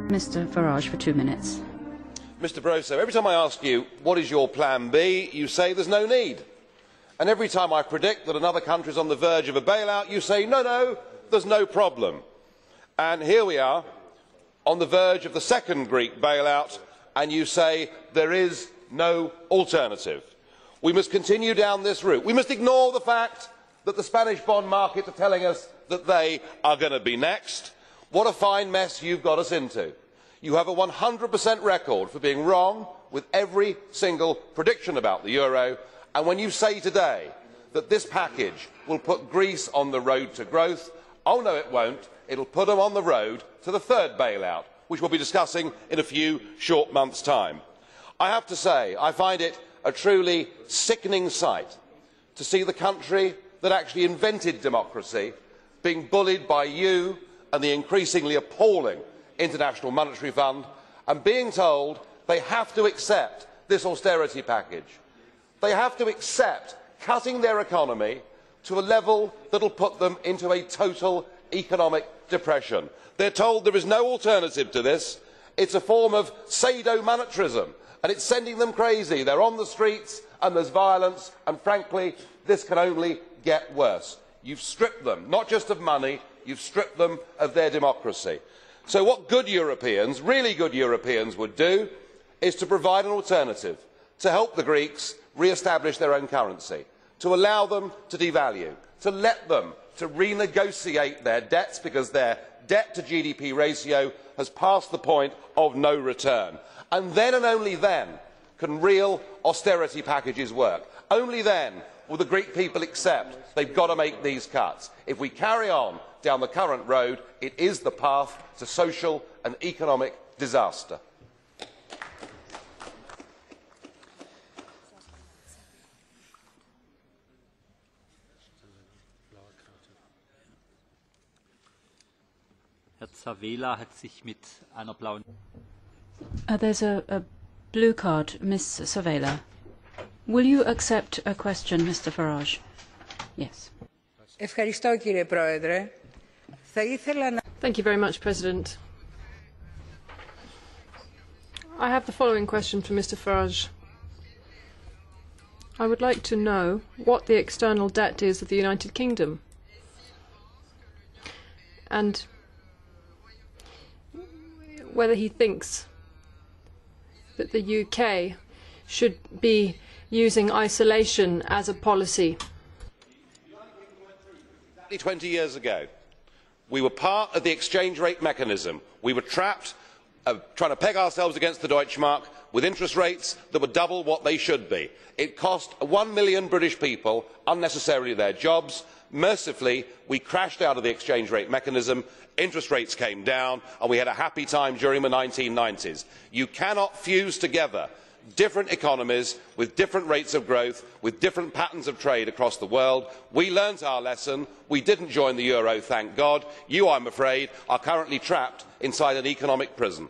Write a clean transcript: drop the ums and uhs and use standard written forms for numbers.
Mr. Farage for 2 minutes. Mr. Barroso, every time I ask you what is your plan B, you say there's no need. And every time I predict that another country is on the verge of a bailout, you say no, there's no problem. And here we are on the verge of the second Greek bailout, and you say there is no alternative. We must continue down this route. We must ignore the fact that the Spanish bond markets are telling us that they are going to be next. What a fine mess you've got us into. You have a 100% record for being wrong with every single prediction about the euro, and when you say today that this package will put Greece on the road to growth, oh no it won't, it will put them on the road to the third bailout, which we'll be discussing in a few short months' time. I have to say, I find it a truly sickening sight to see the country that actually invented democracy being bullied by you and the increasingly appalling International Monetary Fund, and being told they have to accept this austerity package. They have to accept cutting their economy to a level that will put them into a total economic depression. They are told there is no alternative to this. It's a form of sadomonetarism, and it's sending them crazy. They're on the streets and there's violence, and frankly, this can only get worse. You've stripped them, not just of money, you've stripped them of their democracy. So what good Europeans, really good Europeans, would do is to provide an alternative, to help the Greeks re-establish their own currency, to allow them to devalue, to let them to renegotiate their debts because their debt to GDP ratio has passed the point of no return. And then and only then can real austerity packages work. Only then will the Greek people accept they've got to make these cuts. If we carry on down the current road, it is the path to social and economic disaster. Herr Tzavela hat sich mit einer blauen... There's a blue card, Ms. Savela. Will you accept a question, Mr. Farage? Yes. Thank you very much, President. I have the following question for Mr. Farage. I would like to know what the external debt is of the United Kingdom, and whether he thinks that the UK should be using isolation as a policy. 20 years ago, we were part of the exchange rate mechanism. We were trapped trying to peg ourselves against the Deutschmark with interest rates that were double what they should be. It cost 1 million British people unnecessarily their jobs. Mercifully, we crashed out of the exchange rate mechanism, interest rates came down, and we had a happy time during the 1990s. You cannot fuse together different economies with different rates of growth, with different patterns of trade across the world. We learnt our lesson. We didn't join the euro, thank God. You, I'm afraid, are currently trapped inside an economic prison.